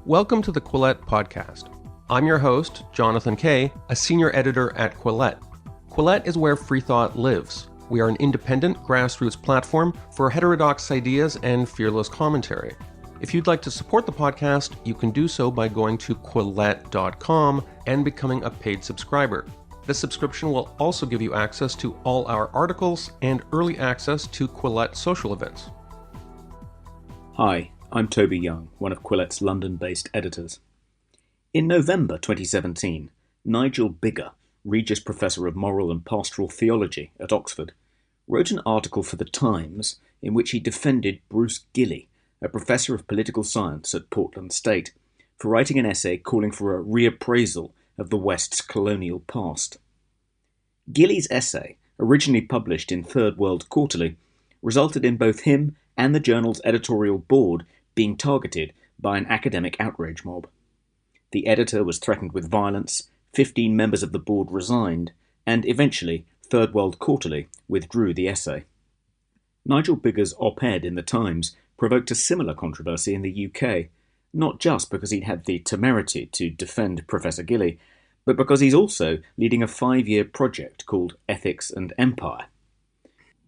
Welcome to the Quillette podcast. I'm your host, Jonathan Kay, a senior editor at Quillette. Quillette is where free thought lives. We are an independent grassroots platform for heterodox ideas and fearless commentary. If you'd like to support the podcast, you can do so by going to quillette.com and becoming a paid subscriber. This subscription will also give you access to all our articles and early access to Quillette social events. Hi, I'm Toby Young, one of Quillette's London-based editors. In November 2017, Nigel Biggar, Regius Professor of Moral and Pastoral Theology at Oxford, wrote an article for The Times in which he defended Bruce Gilley, a professor of political science at Portland State, for writing an essay calling for a reappraisal of the West's colonial past. Gilley's essay, originally published in Third World Quarterly, resulted in both him and the journal's editorial board being targeted by an academic outrage mob. The editor was threatened with violence, 15 members of the board resigned, and eventually Third World Quarterly withdrew the essay. Nigel Biggar's op-ed in The Times provoked a similar controversy in the UK, not just because he'd had the temerity to defend Professor Gilley, but because he's also leading a 5-year project called Ethics and Empire.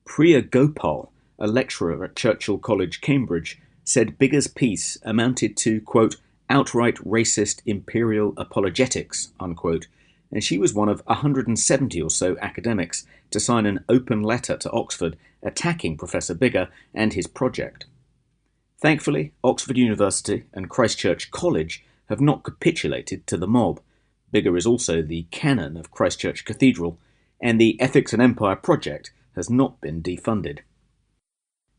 Priya Gopal, a lecturer at Churchill College, Cambridge, said Biggar's piece amounted to, quote, outright racist imperial apologetics, unquote, and she was one of 170 or so academics to sign an open letter to Oxford attacking Professor Biggar and his project. Thankfully, Oxford University and Christ Church College have not capitulated to the mob. Biggar is also the canon of Christ Church Cathedral, and the Ethics and Empire project has not been defunded.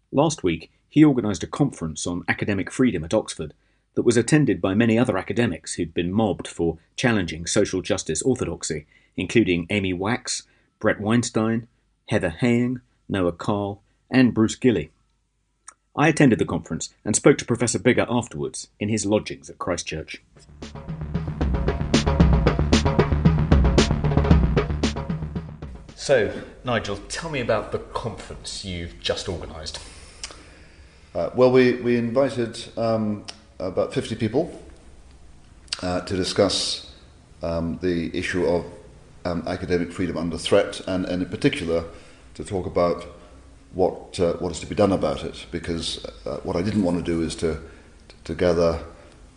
Last week, he organised a conference on academic freedom at Oxford that was attended by many other academics who'd been mobbed for challenging social justice orthodoxy, including Amy Wax, Brett Weinstein, Heather Haying, Noah Carl, and Bruce Gilley. I attended the conference and spoke to Professor Biggar afterwards in his lodgings at Christ Church. So, Nigel, tell me about the conference you've just organised. We invited about 50 people to discuss the issue of academic freedom under threat, and in particular to talk about what is to be done about it. Because what I didn't want to do is to gather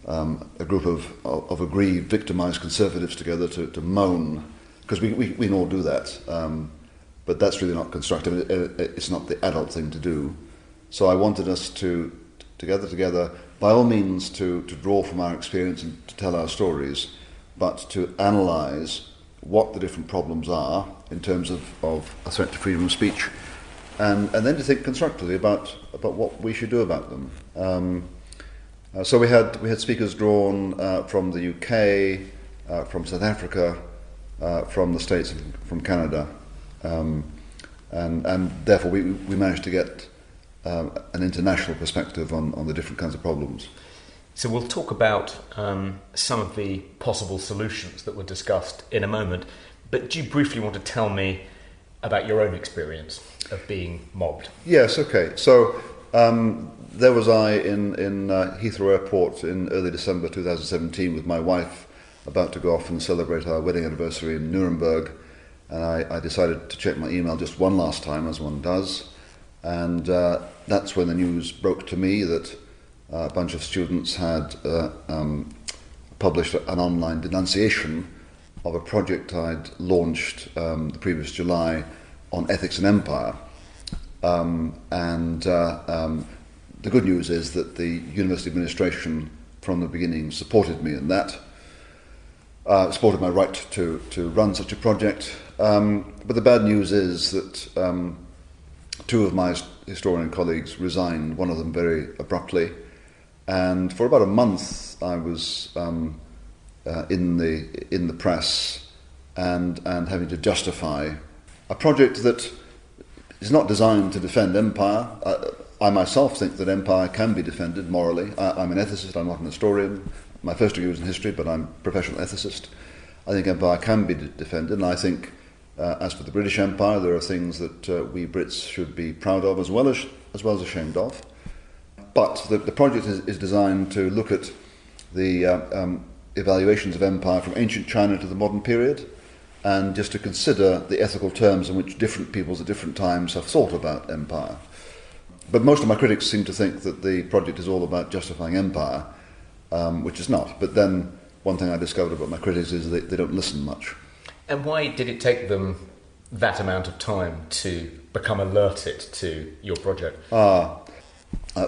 a group of aggrieved, victimised conservatives together to moan, because we can all do that, but that's really not constructive. It's not the adult thing to do. So I wanted us to gather together, by all means, to draw from our experience and to tell our stories, but to analyse what the different problems are in terms of a threat to freedom of speech, and then to think constructively about what we should do about them. So we had speakers drawn from the UK, from South Africa, from the States, and from Canada, and therefore we managed to get an international perspective on the different kinds of problems. So we'll talk about some of the possible solutions that were discussed in a moment, but do you briefly want to tell me about your own experience of being mobbed? Yes, okay. So there was I in Heathrow Airport in early December 2017 with my wife, about to go off and celebrate our wedding anniversary in Nuremberg, and I decided to check my email just one last time, as one does. And that's when the news broke to me that a bunch of students had published an online denunciation of a project I'd launched the previous July on ethics and empire. The good news is that the university administration from the beginning supported me in that, supported my right to run such a project. But the bad news is that two of my historian colleagues resigned, one of them very abruptly, and for about a month I was in the press and having to justify a project that is not designed to defend empire. I myself think that empire can be defended morally. I'm an ethicist, I'm not an historian. My first degree was in history, but I'm a professional ethicist. I think empire can be defended, and I think as for the British Empire, there are things that we Brits should be proud of as well as ashamed of. But the project is designed to look at the evaluations of empire from ancient China to the modern period, and just to consider the ethical terms in which different peoples at different times have thought about empire. But most of my critics seem to think that the project is all about justifying empire, which is not. But then one thing I discovered about my critics is that they don't listen much. And why did it take them that amount of time to become alerted to your project?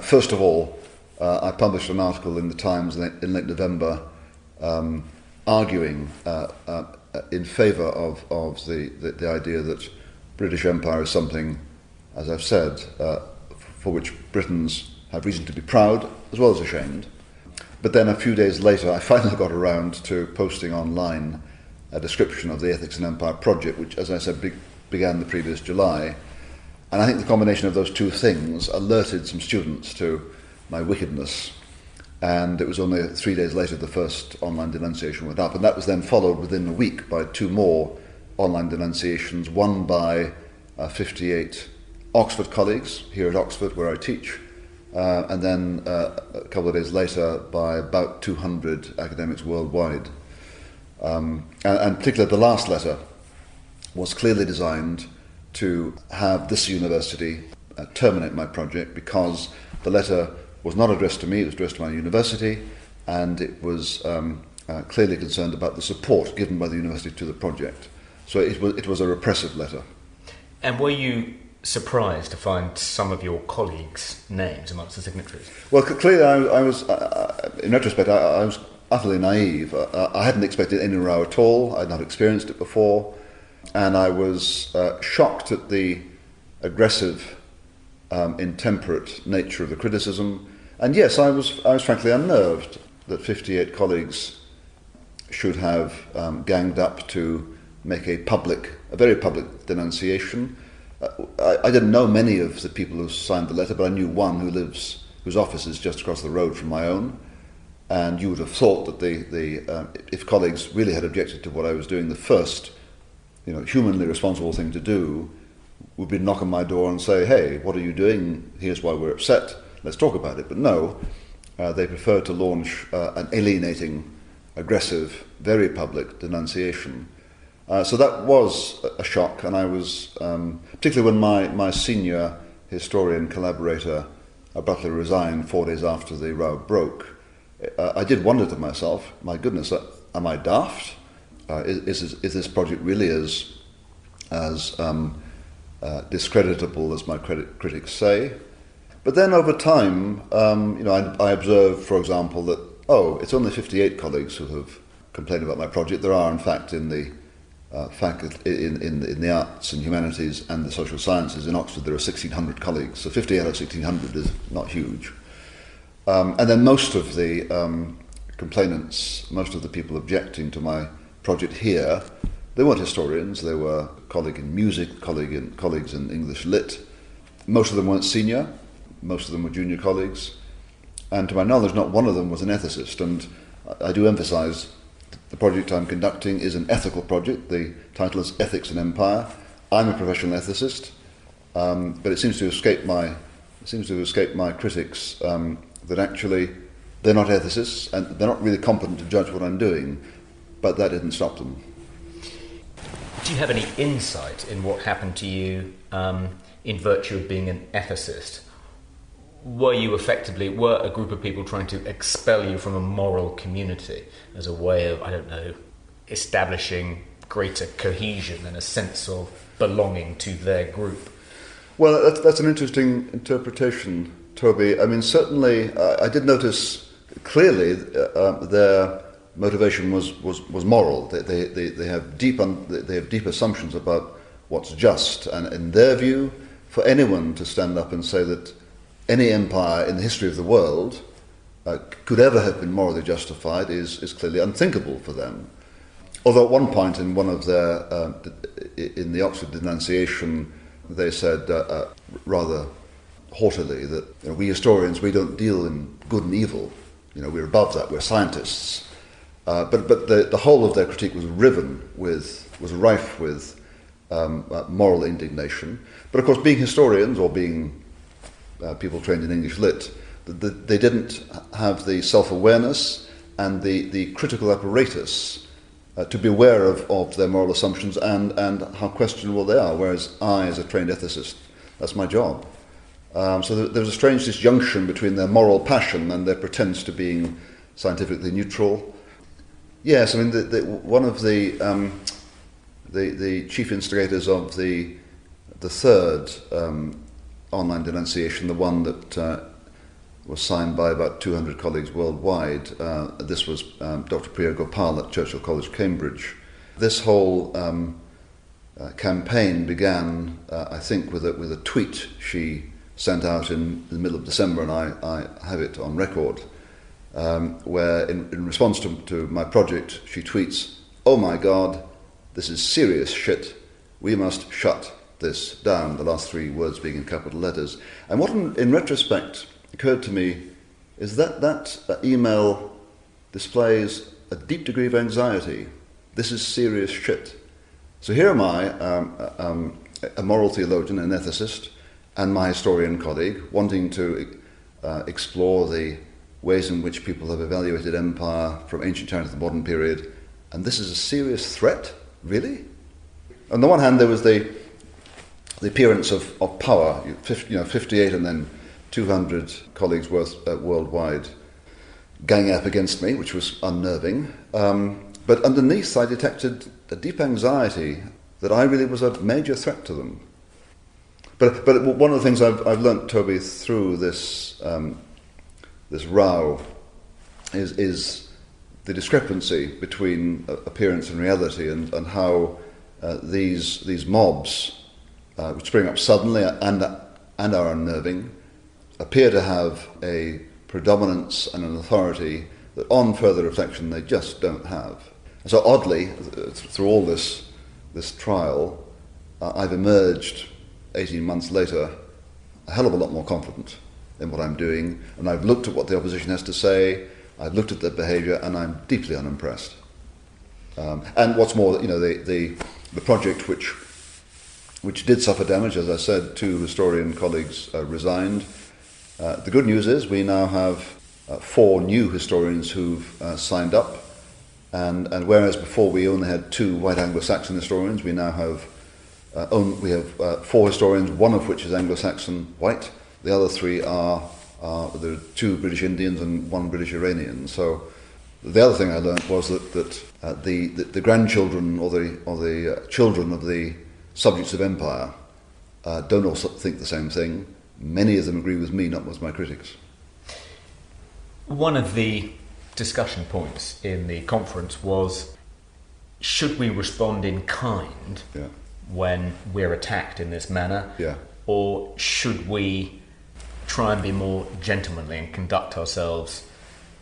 First of all, I published an article in the Times in late November arguing in favour of the idea that British Empire is something, as I've said, for which Britons have reason to be proud as well as ashamed. But then a few days later I finally got around to posting online a description of the Ethics and Empire project, which, as I said, began the previous July. And I think the combination of those two things alerted some students to my wickedness. And it was only 3 days later the first online denunciation went up. And that was then followed within a week by two more online denunciations, one by 58 Oxford colleagues here at Oxford, where I teach, and then a couple of days later by about 200 academics worldwide. And particularly the last letter was clearly designed to have this university terminate my project, because the letter was not addressed to me, it was addressed to my university, and it was clearly concerned about the support given by the university to the project. So it was a repressive letter. And were you surprised to find some of your colleagues' names amongst the signatories? Well, clearly I was, in retrospect, I was utterly naive. I hadn't expected any row at all. I'd not experienced it before. And I was shocked at the aggressive, intemperate nature of the criticism. And yes, I was frankly unnerved that 58 colleagues should have ganged up to make a very public denunciation. I didn't know many of the people who signed the letter, but I knew one whose office is just across the road from my own. And you would have thought that if colleagues really had objected to what I was doing, the first, humanly responsible thing to do would be knock on my door and say, "Hey, what are you doing? Here's why we're upset. Let's talk about it." But no, they preferred to launch an alienating, aggressive, very public denunciation. So that was a shock, and I was, particularly when my senior historian collaborator abruptly resigned 4 days after the row broke, I did wonder to myself, my goodness, am I daft? Is this project really as discreditable as my critics say? But then over time, I observed, for example, that, it's only 58 colleagues who have complained about my project. There are, in fact, in the in the arts and humanities and the social sciences in Oxford, there are 1,600 colleagues. So 50 out of 1,600 is not huge. And then most of the complainants, most of the people objecting to my project here, they weren't historians. They were colleagues in music, colleagues in English Lit. Most of them weren't senior. Most of them were junior colleagues. And to my knowledge, not one of them was an ethicist. And I do emphasise the project I'm conducting is an ethical project. The title is Ethics and Empire. I'm a professional ethicist, but it seems to escape my critics that actually they're not ethicists and they're not really competent to judge what I'm doing. But that didn't stop them. Do you have any insight in what happened to you in virtue of being an ethicist? Were a group of people trying to expel you from a moral community as a way of, establishing greater cohesion and a sense of belonging to their group? Well, that's an interesting interpretation, Toby. I mean, certainly, I did notice clearly their motivation was moral. They have deep assumptions about what's just, and in their view, for anyone to stand up and say that any empire in the history of the world could ever have been morally justified is clearly unthinkable for them. Although at one point in one of their in the Oxford denunciation, they said rather haughtily that we historians, we don't deal in good and evil. We're above that. We're scientists. But the whole of their critique was rife with moral indignation. But of course, being historians or being people trained in English Lit, they didn't have the self-awareness and the critical apparatus to be aware of their moral assumptions and how questionable they are, whereas I, as a trained ethicist, that's my job. So there's a strange disjunction between their moral passion and their pretense to being scientifically neutral. Yes, I mean, one of the chief instigators of the third online denunciation, the one that was signed by about 200 colleagues worldwide. This was Dr. Priya Gopal at Churchill College, Cambridge. This whole campaign began, I think, with a tweet she sent out in the middle of December, and I have it on record, where in response to my project, she tweets, "Oh my God, this is serious shit. We must shut this down," the last three words being in capital letters. And what in retrospect occurred to me is that email displays a deep degree of anxiety. This is serious shit. So here am I, a moral theologian, an ethicist, and my historian colleague, wanting to explore the ways in which people have evaluated empire from ancient China to the modern period, and this is a serious threat? Really? On the one hand, there was the appearance of power, 58 and then 200 colleagues worldwide ganging up against me, which was unnerving. But underneath, I detected a deep anxiety that I really was a major threat to them. But one of the things I've learnt, Toby, through this row is the discrepancy between appearance and reality, and how these mobs, which spring up suddenly and are unnerving, appear to have a predominance and an authority that on further reflection they just don't have. So oddly, through all this trial, I've emerged 18 months later a hell of a lot more confident in what I'm doing, and I've looked at what the opposition has to say, I've looked at their behaviour, and I'm deeply unimpressed. And what's more, the project which did suffer damage, as I said, 2 historian colleagues resigned. The good news is we now have 4 new historians who've signed up, and whereas before we only had 2 white Anglo-Saxon historians, we now have 4 historians, one of which is Anglo-Saxon white. The other 3 there are 2 British Indians and 1 British Iranian. So the other thing I learnt was that the grandchildren or the children of the subjects of empire don't also think the same thing. Many of them agree with me, not with my critics. One of the discussion points in the conference was, should we respond in kind when we're attacked in this manner, or should we try and be more gentlemanly and conduct ourselves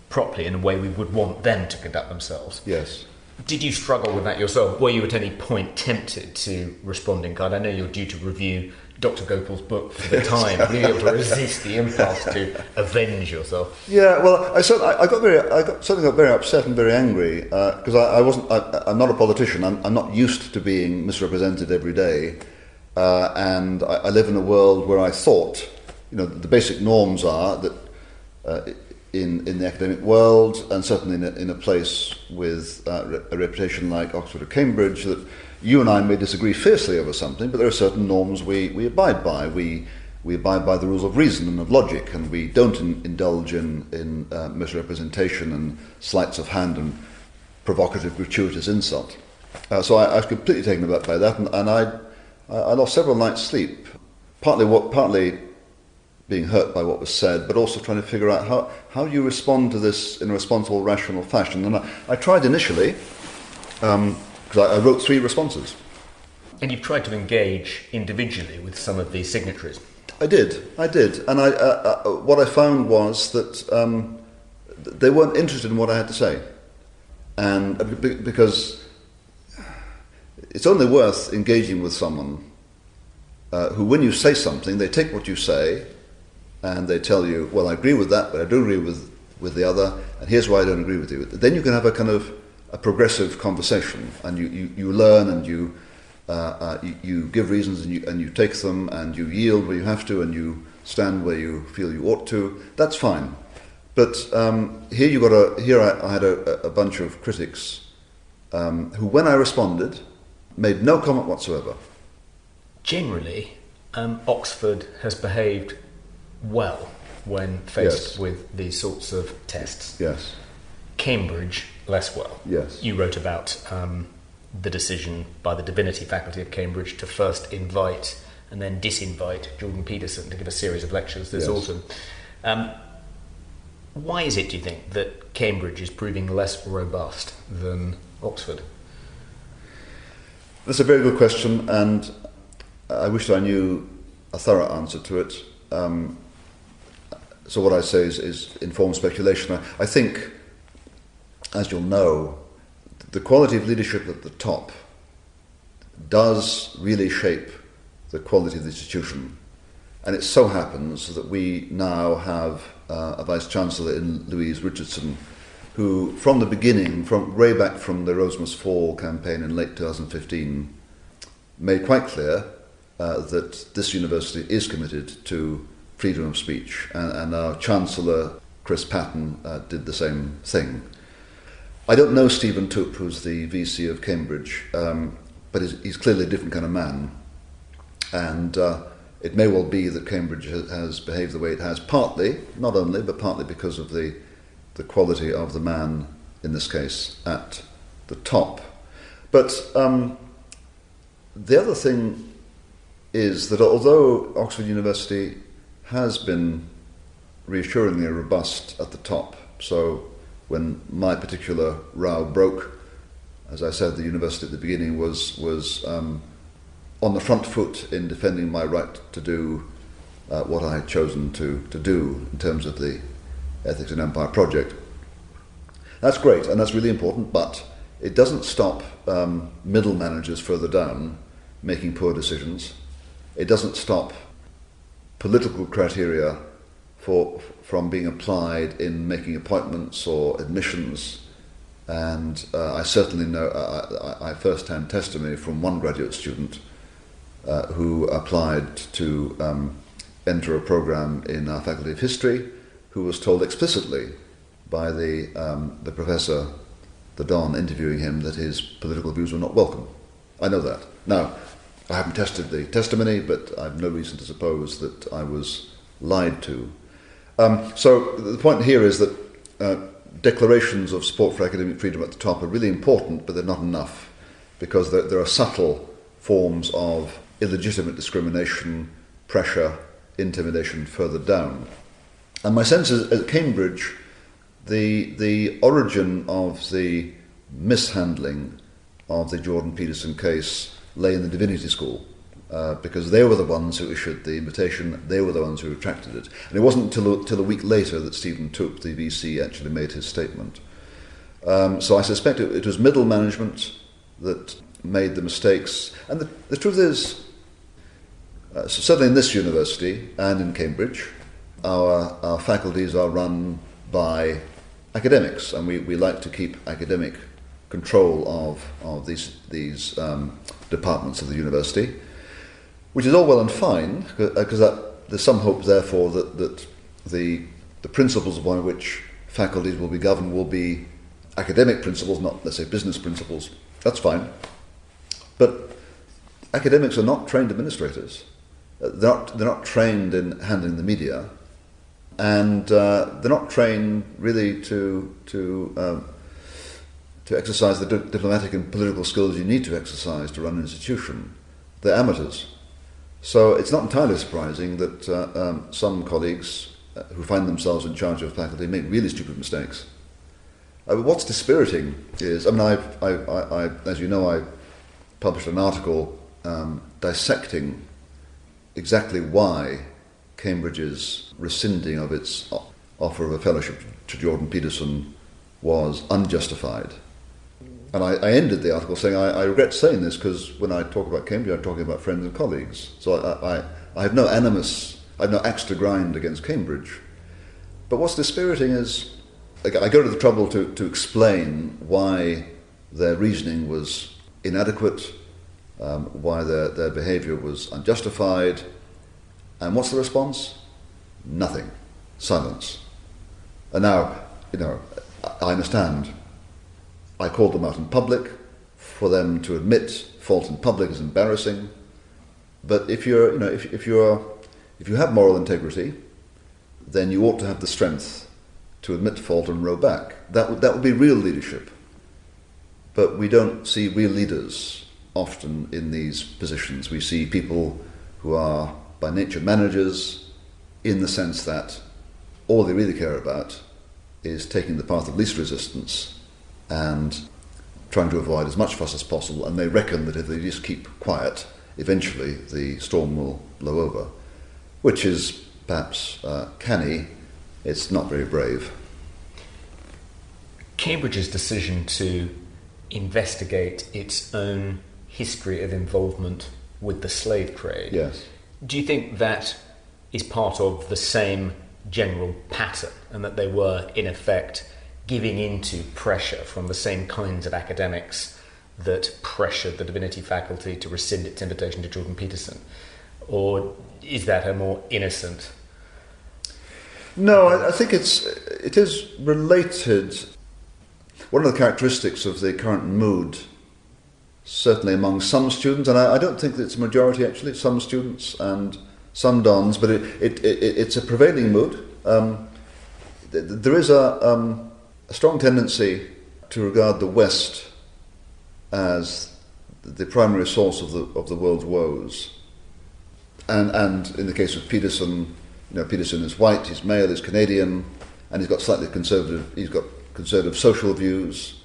properly in a way we would want them to conduct themselves? Yes. Did you struggle with that yourself? Were you at any point tempted to respond in kind? I know you're due to review Dr. Gopal's book for the time. Were you able to resist the impulse to avenge yourself? Yeah, well, I certainly got very upset and very angry because I'm not a politician. I'm not used to being misrepresented every day, and I live in a world where I thought, the basic norms are that in the academic world, and certainly in a place with a reputation like Oxford or Cambridge, that you and I may disagree fiercely over something, but there are certain norms we abide by. We abide by the rules of reason and of logic, and we don't indulge in misrepresentation and sleights of hand and provocative, gratuitous insult. So I was completely taken aback by that, and I lost several nights' sleep, partly being hurt by what was said, but also trying to figure out how you respond to this in a responsible, rational fashion. And I tried initially, because I wrote 3 responses. And you've tried to engage individually with some of the signatories. I did. And what I found was that they weren't interested in what I had to say. And because it's only worth engaging with someone who, when you say something, they take what you say and they tell you, well, I agree with that, but I don't agree with the other, and here's why I don't agree with you. Then you can have a kind of a progressive conversation, and you learn, and you give reasons, and you take them, and you yield where you have to, and you stand where you feel you ought to. That's fine. But here I had a bunch of critics who, when I responded, made no comment whatsoever. Generally, Oxford has behaved well when faced with these sorts of tests. Yes. Cambridge, less well. Yes. You wrote about the decision by the Divinity faculty of Cambridge to first invite and then disinvite Jordan Peterson to give a series of lectures this autumn. Why is it, do you think, that Cambridge is proving less robust than Oxford? That's a very good question, and I wish I knew a thorough answer to it. So what I say is informed speculation. I think, as you'll know, the quality of leadership at the top does really shape the quality of the institution. And it so happens that we now have a Vice-Chancellor in Louise Richardson, who from the beginning, from way back from the Rosemas Fall campaign in late 2015, made quite clear that this university is committed to freedom of speech. And our Chancellor, Chris Patten, did the same thing. I don't know Stephen Toope, who's the VC of Cambridge, but he's clearly a different kind of man. And it may well be that Cambridge has behaved the way it has, partly, not only, but partly because of the quality of the man, in this case, at the top. But the other thing is that although Oxford University has been reassuringly robust at the top, so when my particular row broke, as I said, the university at the beginning was on the front foot in defending my right to do what I had chosen to do in terms of the Ethics and Empire project. That's great, and that's really important, but it doesn't stop middle managers further down making poor decisions. It doesn't stop political criteria from being applied in making appointments or admissions. And I certainly know, I first-hand testimony from one graduate student who applied to enter a program in our Faculty of History, who was told explicitly by the professor, the Don, interviewing him, that his political views were not welcome. I know that. Now, I haven't tested the testimony, but I have no reason to suppose that I was lied to. So the point here is that declarations of support for academic freedom at the top are really important, but they're not enough, because there are subtle forms of illegitimate discrimination, pressure, intimidation further down. And my sense is at Cambridge, the origin of the mishandling of the Jordan Peterson case lay in the Divinity School, because they were the ones who issued the invitation, they were the ones who retracted it. And it wasn't till a week later that Stephen Toope, the VC, actually made his statement. So I suspect it was middle management that made the mistakes. And the truth is, certainly in this university and in Cambridge, our faculties are run by academics, and we like to keep academic control of these departments of the university, which is all well and fine, because there's some hope, therefore, that the principles upon which faculties will be governed will be academic principles, not, let's say, business principles. That's fine. But academics are not trained administrators. They're not trained in handling the media, and they're not trained really to exercise the diplomatic and political skills you need to exercise to run an institution. They're amateurs. So it's not entirely surprising that some colleagues who find themselves in charge of faculty make really stupid mistakes. What's dispiriting is, I mean, I as you know, I published an article dissecting exactly why Cambridge's rescinding of its offer of a fellowship to Jordan Peterson was unjustified. And I ended the article saying, I regret saying this because when I talk about Cambridge, I'm talking about friends and colleagues. So I have no animus, I have no axe to grind against Cambridge. But what's dispiriting is, I go to the trouble to explain why their reasoning was inadequate, why their behaviour was unjustified. And what's the response? Nothing. Silence. And now, I understand. I called them out in public. For them to admit fault in public is embarrassing. But if you have moral integrity, then you ought to have the strength to admit fault and row back. That would be real leadership. But we don't see real leaders often in these positions. We see people who are by nature managers, in the sense that all they really care about is taking the path of least resistance and trying to avoid as much fuss as possible, and they reckon that if they just keep quiet, eventually the storm will blow over, which is perhaps canny. It's not very brave. Cambridge's decision to investigate its own history of involvement with the slave trade. Yes. Do you think that is part of the same general pattern, and that they were, in effect, giving into pressure from the same kinds of academics that pressured the divinity faculty to rescind its invitation to Jordan Peterson? Or is that a more innocent? No, I think it is related. One of the characteristics of the current mood, certainly among some students, and I don't think that it's a majority actually, some students and some dons, but it's a prevailing mood. There is a strong tendency to regard the West as the primary source of the world's woes, and in the case of Peterson, Peterson is white, he's male, he's Canadian, and he's got slightly conservative. He's got conservative social views,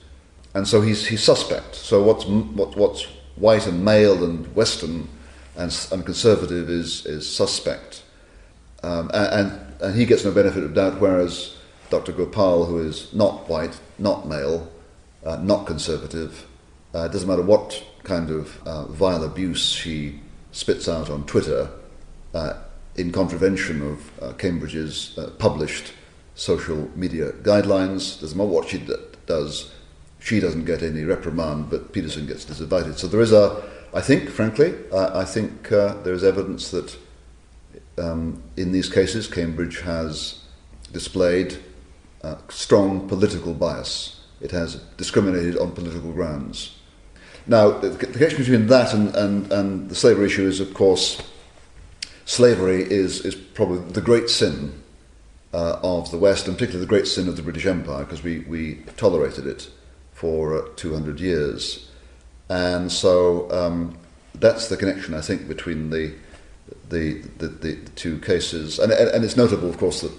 and so he's suspect. So what's white and male and Western and conservative is suspect, and he gets no benefit of doubt, whereas Dr. Gopal, who is not white, not male, not conservative, doesn't matter what kind of vile abuse she spits out on Twitter in contravention of Cambridge's published social media guidelines. Doesn't matter what she does, she doesn't get any reprimand, but Peterson gets disinvited. So there is I think there is evidence that in these cases Cambridge has displayed strong political bias. It has discriminated on political grounds. Now, the connection between that and the slavery issue is, of course, slavery is probably the great sin of the West, and particularly the great sin of the British Empire, because we tolerated it for 200 years. And so that's the connection, I think, between the two cases. And it's notable, of course, that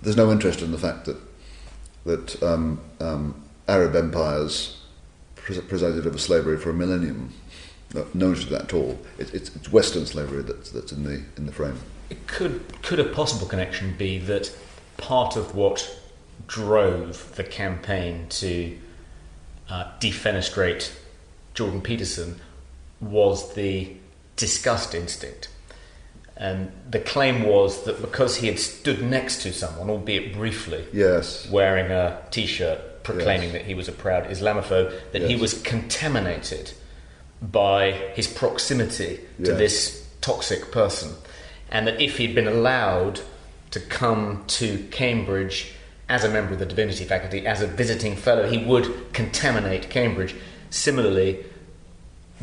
there's no interest in the fact that Arab empires presided over slavery for a millennium. No interest in that at all. It's Western slavery that's in the frame. Could a possible connection be that part of what drove the campaign to defenestrate Jordan Peterson was the disgust instinct? And the claim was that because he had stood next to someone, albeit briefly, yes, wearing a T-shirt proclaiming yes, that he was a proud Islamophobe, that yes, he was contaminated by his proximity to yes, this toxic person, and that if he'd been allowed to come to Cambridge as a member of the divinity faculty, as a visiting fellow, he would contaminate Cambridge. Similarly,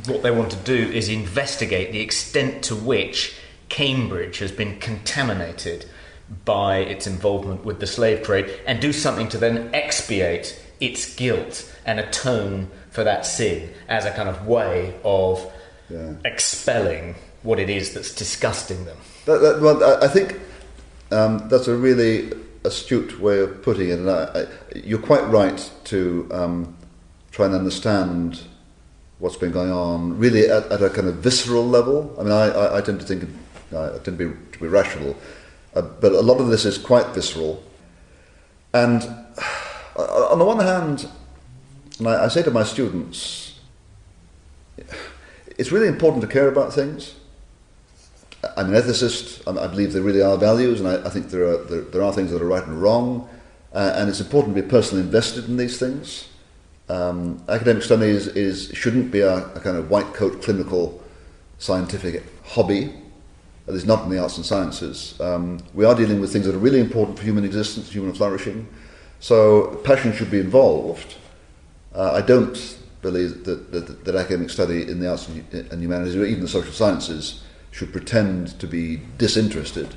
what they want to do is investigate the extent to which Cambridge has been contaminated by its involvement with the slave trade, and do something to then expiate its guilt and atone for that sin as a kind of way of expelling what it is that's disgusting them. Well, I think that's a really astute way of putting it, and you're quite right to try and understand what's been going on really at a kind of visceral level. I mean, I tend to think, I tend to be rational, but a lot of this is quite visceral. And on the one hand, and I say to my students, it's really important to care about things. I'm an ethicist. I believe there really are values, and I think there are things that are right and wrong, and it's important to be personally invested in these things. Academic studies shouldn't be a kind of white coat clinical scientific hobby. at least not in the arts and sciences. We are dealing with things that are really important for human existence, human flourishing. So passion should be involved. I don't believe that academic study in the arts and humanities, or even the social sciences, should pretend to be disinterested.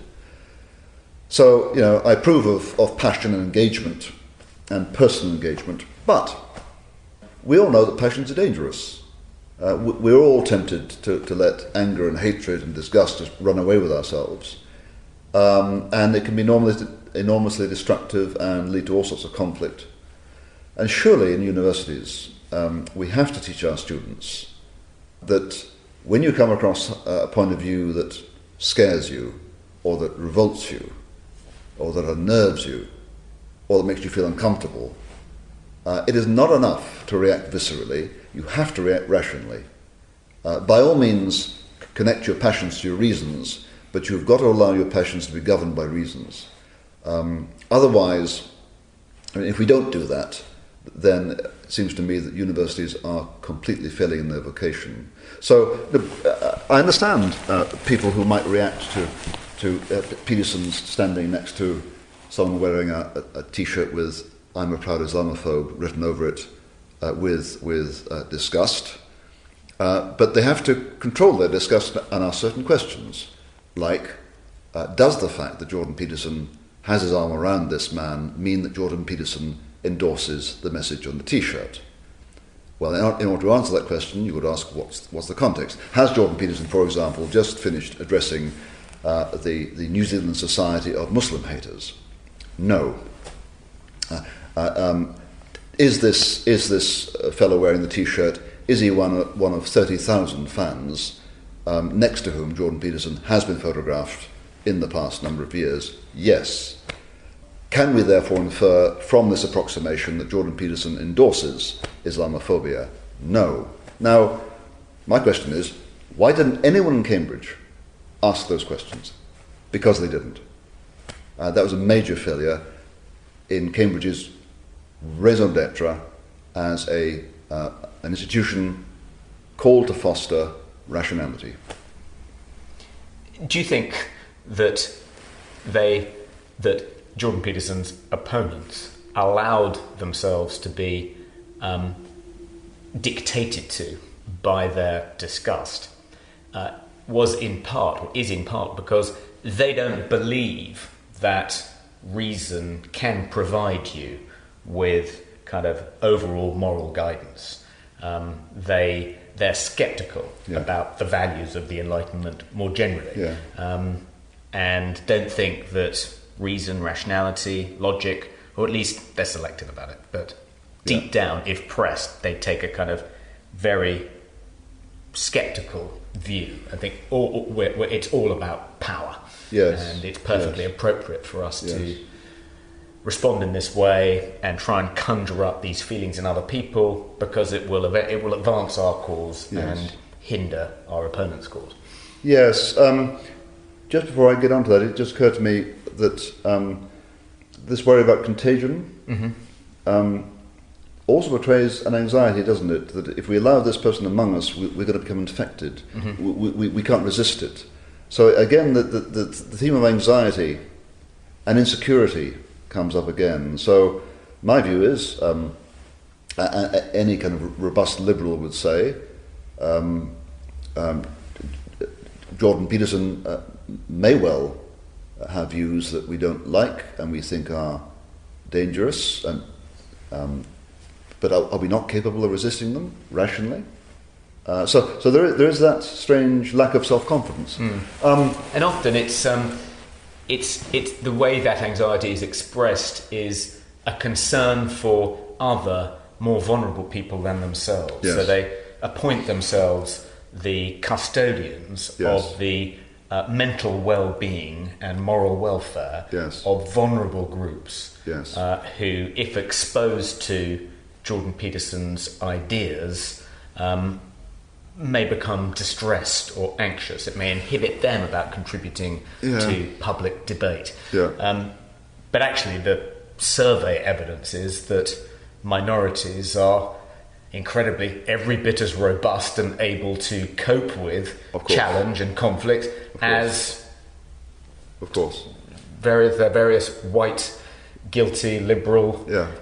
So, I approve of passion and engagement and personal engagement, but we all know that passions are dangerous. We're all tempted to let anger and hatred and disgust just run away with ourselves. And it can be enormously destructive and lead to all sorts of conflict. And surely in universities, we have to teach our students that when you come across a point of view that scares you, or that revolts you, or that unnerves you, or that makes you feel uncomfortable, it is not enough to react viscerally. You have to react rationally. By all means, connect your passions to your reasons, but you've got to allow your passions to be governed by reasons. Otherwise, if we don't do that, then it seems to me that universities are completely failing in their vocation. So I understand people who might react to Peterson's standing next to someone wearing a T-shirt with "I'm a proud Islamophobe" written over it with disgust. But they have to control their disgust and ask certain questions, like, does the fact that Jordan Peterson has his arm around this man mean that Jordan Peterson endorses the message on the T-shirt? Well, in order to answer that question, you would ask, what's the context? Has Jordan Peterson, for example, just finished addressing the New Zealand Society of Muslim Haters? No. Is this fellow wearing the T-shirt, is he one of 30,000 fans next to whom Jordan Peterson has been photographed in the past number of years? Yes. Can we therefore infer from this approximation that Jordan Peterson endorses Islamophobia? No. Now, my question is, why didn't anyone in Cambridge ask those questions? Because they didn't. That was a major failure in Cambridge's raison d'etre as an institution called to foster rationality. Do you think that Jordan Peterson's opponents allowed themselves to be dictated to by their disgust is in part because they don't believe that reason can provide you with kind of overall moral guidance. They're sceptical about the values of the Enlightenment more generally, and don't think that reason, rationality, logic, or at least they're selective about it, but deep down, if pressed, they take a kind of very sceptical view. I think it's all about power, and it's perfectly appropriate for us to respond in this way and try and conjure up these feelings in other people, because it will advance our cause and hinder our opponent's cause. Yes. Just before I get on to that, it just occurred to me that this worry about contagion also portrays an anxiety, doesn't it? That if we allow this person among us, we're going to become infected. We can't resist it. So again, the theme of anxiety and insecurity comes up again. So my view is, any kind of robust liberal would say, Jordan Peterson may well have views that we don't like and we think are dangerous, but are we not capable of resisting them rationally? So there is that strange lack of self-confidence. And often it's the way that anxiety is expressed is a concern for other, more vulnerable people than themselves. Yes. So they appoint themselves the custodians of the mental well-being and moral welfare of vulnerable groups who, if exposed to Jordan Peterson's ideas, may become distressed or anxious. It may inhibit them about contributing to public debate. But actually the survey evidence is that minorities are incredibly every bit as robust and able to cope with challenge and conflict as Of course. Various white, guilty, liberal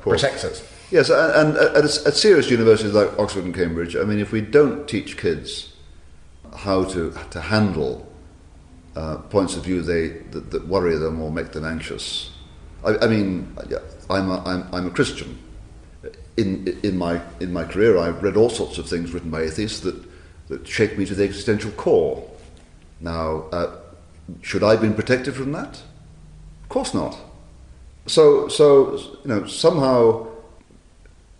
protectors. Yes, and at serious universities like Oxford and Cambridge, I mean, if we don't teach kids how to handle points of view that worry them or make them anxious, I mean, I'm a Christian. In my career, I've read all sorts of things written by atheists that shake me to the existential core. Now, should I have been protected from that? Of course not. So somehow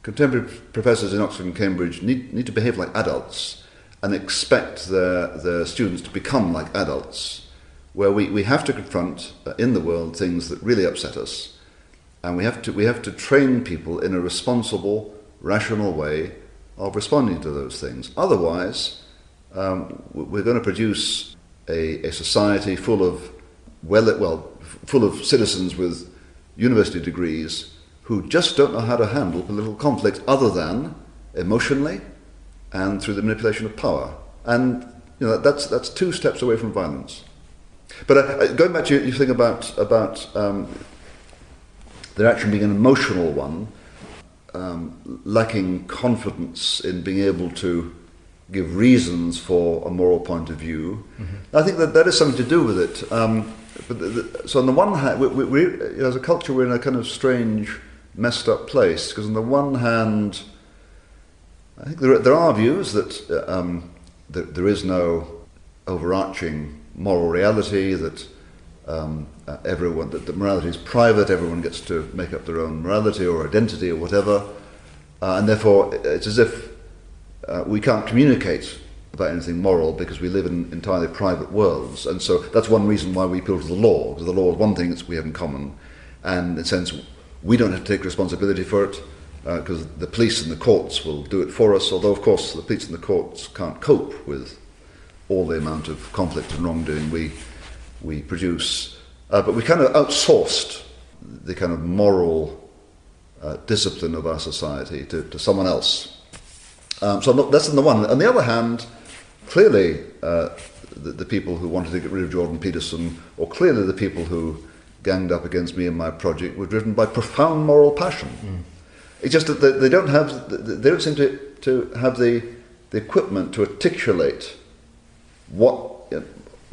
contemporary professors in Oxford and Cambridge need to behave like adults and expect their students to become like adults, where we have to confront in the world things that really upset us, and we have to train people in a responsible, rational way of responding to those things. Otherwise, we're going to produce a society full of citizens with university degrees who just don't know how to handle political conflict other than emotionally and through the manipulation of power. And that's two steps away from violence. But going back to your thing about there actually being an emotional one, lacking confidence in being able to give reasons for a moral point of view, I think that is something to do with it. So on the one hand, we as a culture, we're in a kind of strange, messed up place, because on the one hand, I think there are views that there is no overarching moral reality, that that morality is private, everyone gets to make up their own morality or identity or whatever, and therefore it's as if we can't communicate about anything moral because we live in entirely private worlds. And so that's one reason why we appeal to the law, because the law is one thing that we have in common, and in a sense we don't have to take responsibility for it, because the police and the courts will do it for us, although of course the police and the courts can't cope with all the amount of conflict and wrongdoing we produce. But we kind of outsourced the kind of moral discipline of our society to someone else. So that's on the one. On the other hand, clearly the people who wanted to get rid of Jordan Peterson, or clearly the people who ganged up against me and my project, were driven by profound moral passion. It's just that they don't seem to have the equipment to articulate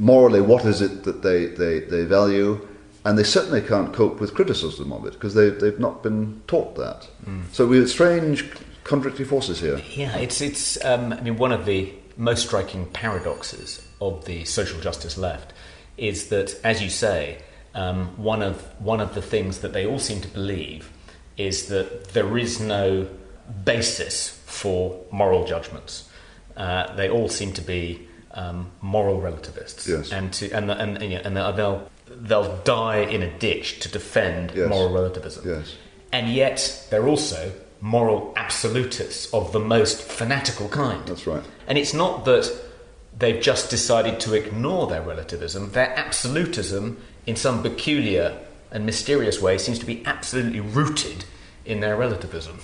morally what is it that they value, and they certainly can't cope with criticism of it because they've not been taught that. So we have strange contradictory forces here. Yeah, it's I mean, one of the most striking paradoxes of the social justice left is that, as you say, one of the things that they all seem to believe is that there is no basis for moral judgments. They all seem to be moral relativists, yes. and they'll die in a ditch to defend moral relativism. Yes. And yet they're also moral absolutists of the most fanatical kind. That's right. And it's not that they've just decided to ignore their relativism. Their absolutism, in some peculiar and mysterious way, seems to be absolutely rooted in their relativism.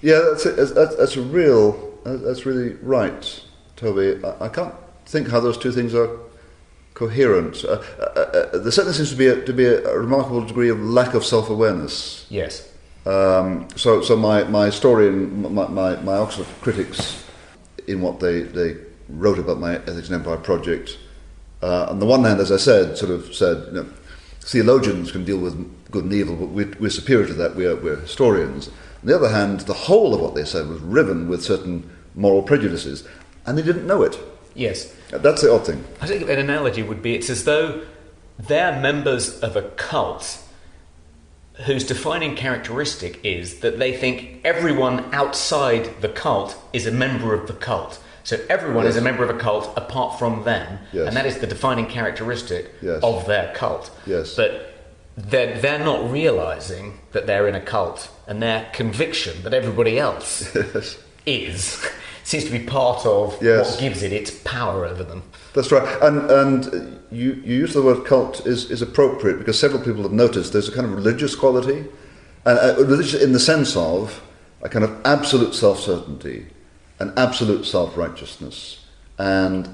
Yeah, that's really right, Toby. I can't think how those two things are coherent. There certainly seems to be a remarkable degree of lack of self-awareness. Yes. So my story and my Oxford critics, in what they wrote about my Ethics and Empire project, on the one hand, as I said, theologians can deal with good and evil, but we're superior to that. We're historians. On the other hand, the whole of what they said was riven with certain moral prejudices, and they didn't know it. Yes. That's the odd thing. I think an analogy would be, it's as though they're members of a cult whose defining characteristic is that they think everyone outside the cult is a member of the cult. So everyone is a member of a cult apart from them, and that is the defining characteristic of their cult. Yes. But they're not realising that they're in a cult, and their conviction that everybody else seems to be part of what gives it its power over them. That's right. And you use the word cult is appropriate, because several people have noticed there's a kind of religious quality, and religious in the sense of a kind of absolute self-certainty, an absolute self-righteousness, and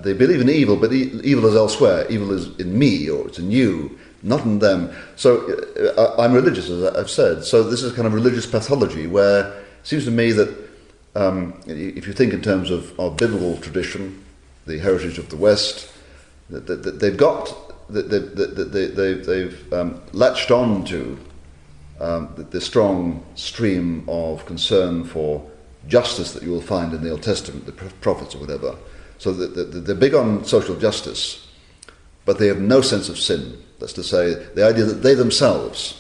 they believe in evil, but evil is elsewhere. Evil is in me, or it's in you, not in them. So I'm religious, as I've said. So this is kind of religious pathology, where it seems to me that if you think in terms of biblical tradition, the heritage of the West, that they've latched on to the strong stream of concern for justice that you will find in the Old Testament, the prophets or whatever. So they're big on social justice, but they have no sense of sin. That's to say, the idea that they themselves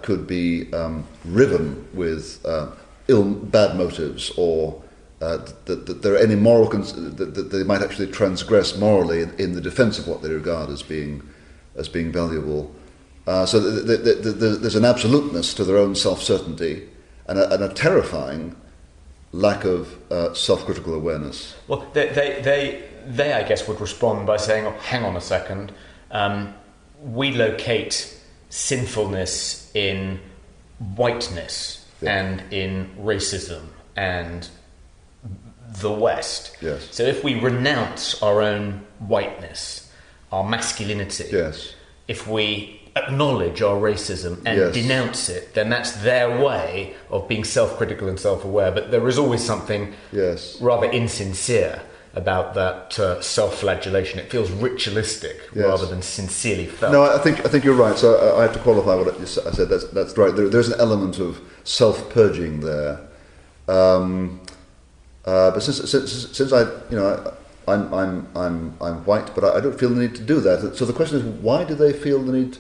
could be riven with bad motives, or that there are any moral that they might actually transgress morally in the defence of what they regard as being valuable. So there's an absoluteness to their own self-certainty and a terrifying lack of self-critical awareness. Well, they I guess would respond by saying, "Oh, hang on a second. We locate sinfulness in whiteness and in racism and the West. Yes. So if we renounce our own whiteness, our masculinity, Yes. if we acknowledge our racism and denounce it, then that's their way of being self-critical and self-aware. But there is always something rather insincere about that self-flagellation. It feels ritualistic rather than sincerely felt. No, I think you're right. So I have to qualify what I said. That's right. There's an element of self-purging there. But since I'm white, but I don't feel the need to do that. So the question is, why do they feel the need?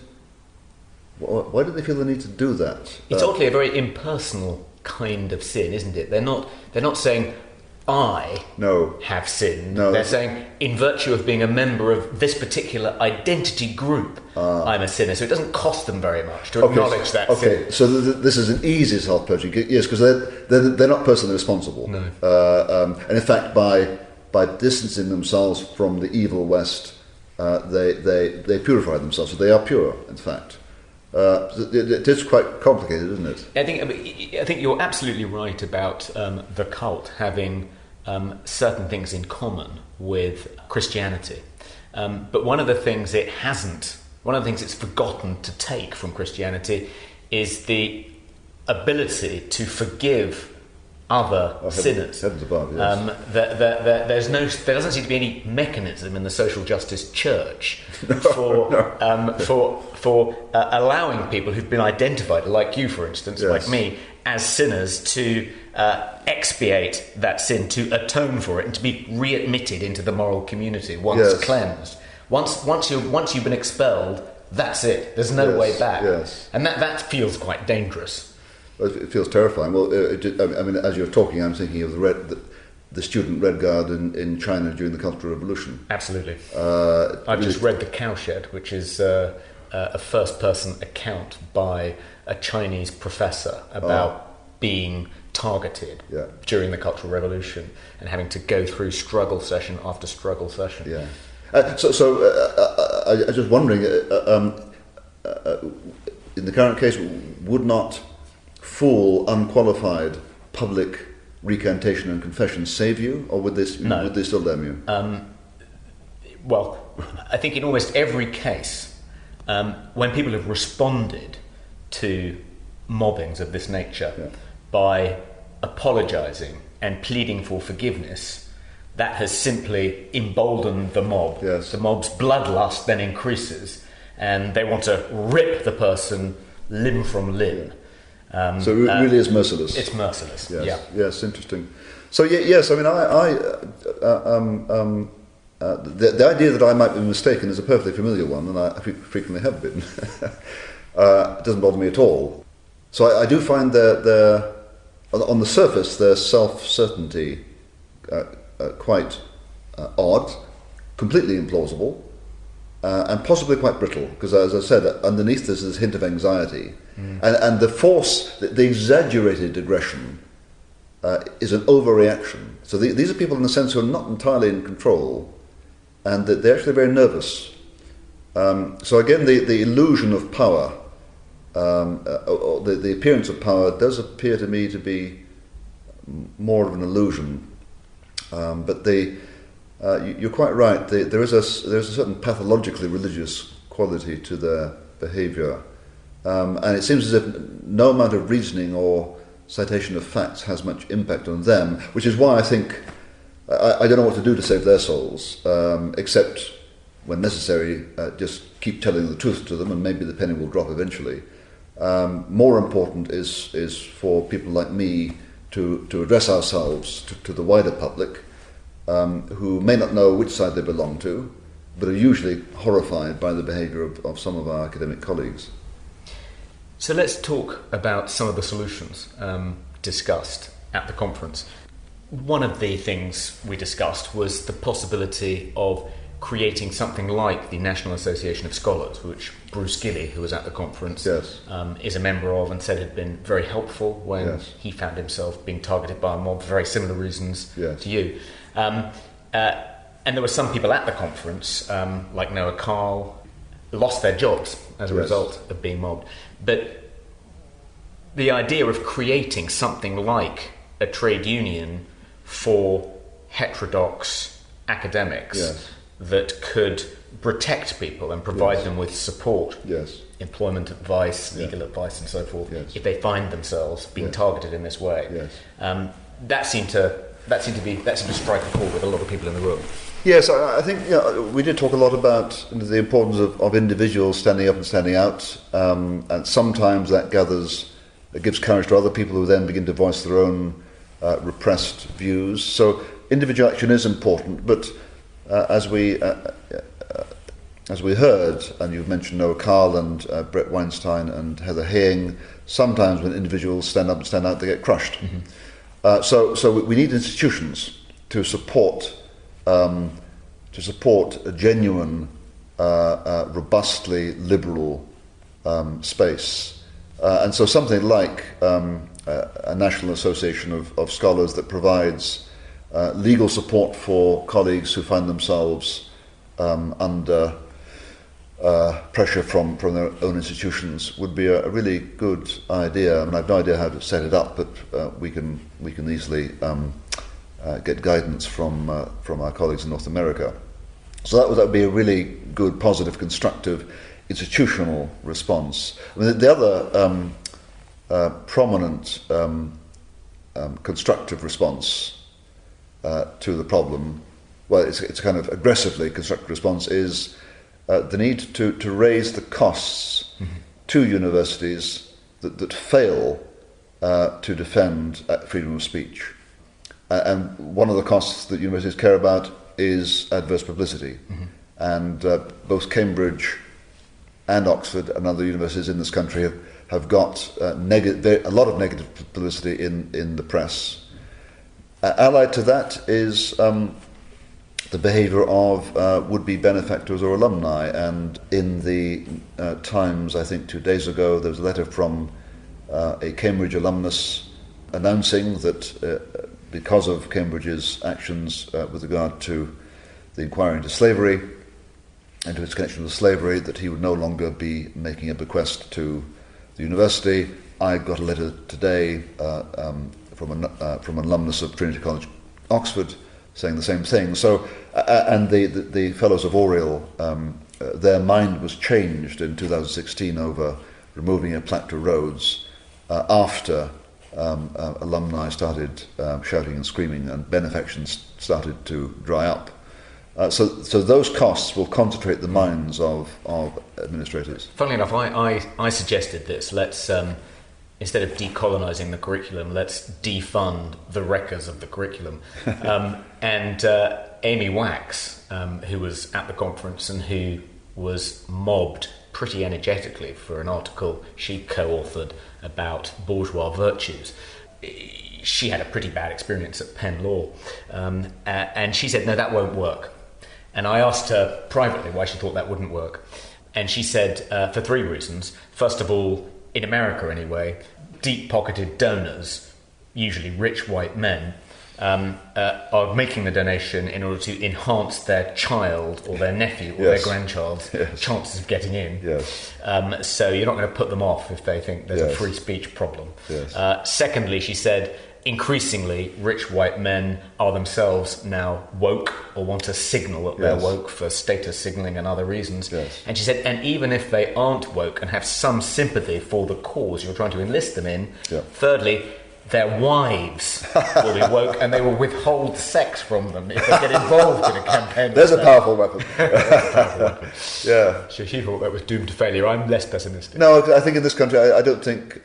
Why do they feel the need to do that? It's oddly a very impersonal kind of sin, isn't it? They're not saying, I have sinned. No. They're saying, in virtue of being a member of this particular identity group, I'm a sinner. So it doesn't cost them very much to acknowledge that sin. Okay, so this is an easy self-purging. Yes, because they're not personally responsible. No. And in fact, by distancing themselves from the evil West, they purify themselves. So they are pure, in fact. It is quite complicated, isn't it? I think you're absolutely right about the cult having certain things in common with Christianity. But one of the things it's forgotten to take from Christianity is the ability to forgive other sinners. Heavens above, yes. There doesn't seem to be any mechanism in the social justice church for allowing people who've been identified, like you, for instance, like me, as sinners to expiate that sin, to atone for it, and to be readmitted into the moral community once cleansed. Once you've been expelled, that's it. There's no way back, and that feels quite dangerous. It feels terrifying. Well, I mean, as you're talking, I'm thinking of the student Red Guard in China during the Cultural Revolution. Absolutely. I've just read The Cowshed, which is a first-person account by a Chinese professor about being targeted during the Cultural Revolution and having to go through struggle session after struggle session. Yeah. I was just wondering, in the current case, would not full, unqualified public recantation and confession save you, or would they still damn you? Well, I think in almost every case, when people have responded to mobbings of this nature by apologising and pleading for forgiveness, that has simply emboldened the mob. Yes. The mob's bloodlust then increases, and they want to rip the person limb from limb. So it really is merciless. It's merciless. Yes. Yes, interesting. So yes, I mean, the idea that I might be mistaken is a perfectly familiar one, and I frequently have been. It doesn't bother me at all. So I do find their on the surface, their self-certainty quite odd, completely implausible, and possibly quite brittle, because as I said, underneath there's this hint of anxiety. And the force, the exaggerated aggression, is an overreaction. So these are people, in a sense, who are not entirely in control, and that they're actually very nervous. So again, the illusion of power, or the appearance of power, does appear to me to be more of an illusion. But you're quite right. There's a certain pathologically religious quality to their behaviour, and it seems as if no amount of reasoning or citation of facts has much impact on them, which is why I think I don't know what to do to save their souls, except when necessary, just keep telling the truth to them, and maybe the penny will drop eventually. More important is for people like me to address ourselves to the wider public, who may not know which side they belong to, but are usually horrified by the behaviour of some of our academic colleagues. So let's talk about some of the solutions discussed at the conference. One of the things we discussed was the possibility of creating something like the National Association of Scholars, which Bruce Gilley, who was at the conference, Yes. Is a member of, and said had been very helpful when Yes. he found himself being targeted by a mob for very similar reasons Yes. to you. And there were some people at the conference, like Noah Carl, lost their jobs as a Yes. result of being mobbed. But the idea of creating something like a trade union for heterodox academics Yes. that could protect people and provide Yes. them with support, Yes. employment advice, legal advice, and so forth, Yes. if they find themselves being Yes. targeted in this way. Yes. That seemed to strike a chord with a lot of people in the room. Yes, I think we did talk a lot about the importance of individuals standing up and standing out, and sometimes that gives courage to other people who then begin to voice their own repressed views. So individual action is important, but as we heard, and you've mentioned Noah Carl and Brett Weinstein and Heather Haying, sometimes when individuals stand up and stand out, they get crushed. Mm-hmm. So we need institutions to support a genuine, robustly liberal space, and so something like a National Association of Scholars that provides legal support for colleagues who find themselves under pressure from their own institutions would be a really good idea. I mean, I've no idea how to set it up, but we can easily get guidance from our colleagues in North America. So that would be a really good, positive, constructive institutional response. I mean, the other prominent constructive response to the problem, well, it's a kind of aggressively constructive response, is the need to raise the costs to universities that fail to defend freedom of speech. And one of the costs that universities care about is adverse publicity. Mm-hmm. And both Cambridge and Oxford and other universities in this country have got a lot of negative publicity in the press. Allied to that is the behaviour of would-be benefactors or alumni. And in the Times, I think 2 days ago, there was a letter from a Cambridge alumnus announcing that because of Cambridge's actions with regard to the inquiry into slavery and to its connection with slavery, that he would no longer be making a bequest to the university. I got a letter today from an alumnus of Trinity College, Oxford, saying the same thing. So, and the fellows of Oriel, their mind was changed in 2016 over removing a plaque to Rhodes after alumni started shouting and screaming, and benefactions started to dry up. So those costs will concentrate the minds of administrators. Funnily enough, I suggested this. Let's instead of decolonising the curriculum, let's defund the wreckers of the curriculum. And Amy Wax, who was at the conference and who was mobbed pretty energetically for an article she co-authored about bourgeois virtues. She had a pretty bad experience at Penn Law, and she said, no, that won't work. And I asked her privately why she thought that wouldn't work. And she said, for 3 reasons. First of all, in America anyway, deep-pocketed donors, usually rich white men, are making the donation in order to enhance their child or their nephew or their grandchild's chances of getting in. Yes. So you're not going to put them off if they think there's a free speech problem. Yes. Secondly, she said, increasingly, rich white men are themselves now woke or want to signal that they're woke for status signaling and other reasons. Yes. And she said, and even if they aren't woke and have some sympathy for the cause you're trying to enlist them in, thirdly, their wives will be woke and they will withhold sex from them if they get involved in a campaign. There's a powerful weapon. So she thought that was doomed to failure. I'm less pessimistic. No, I think in this country, I don't think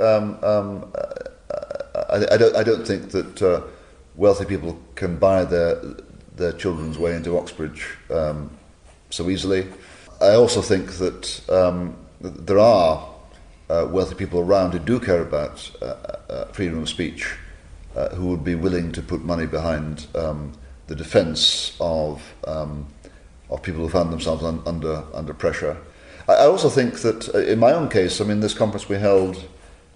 I don't think that wealthy people can buy their children's way into Oxbridge so easily. I also think that there are wealthy people around who do care about freedom of speech, who would be willing to put money behind the defence of people who found themselves under pressure. I also think that in my own case, I mean, this conference we held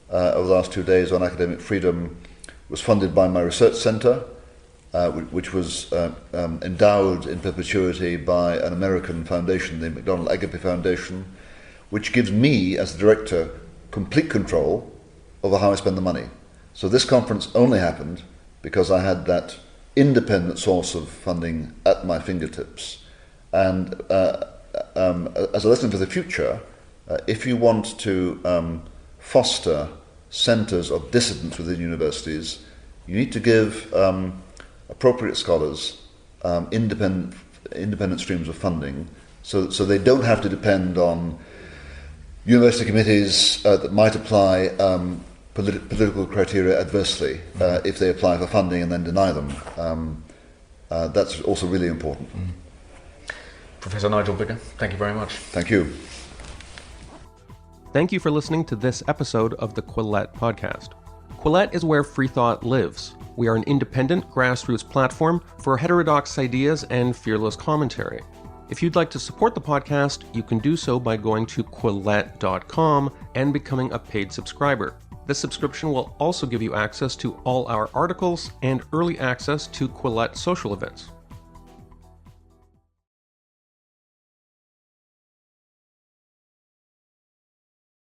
over the last 2 days on academic freedom was funded by my research centre, which was endowed in perpetuity by an American foundation, the McDonald Agape Foundation, which gives me, as the director, complete control over how I spend the money. So this conference only happened because I had that independent source of funding at my fingertips. And as a lesson for the future, if you want to foster centres of dissidence within universities, you need to give appropriate scholars independent streams of funding, so they don't have to depend on university committees that might apply political criteria adversely if they apply for funding and then deny them. That's also really important. Professor Nigel Biggar, thank you very much. Thank you. Thank you for listening to this episode of the Quillette podcast. Quillette is where free thought lives. We are an independent grassroots platform for heterodox ideas and fearless commentary. If you'd like to support the podcast, you can do so by going to quillette.com and becoming a paid subscriber. This subscription will also give you access to all our articles and early access to Quillette social events.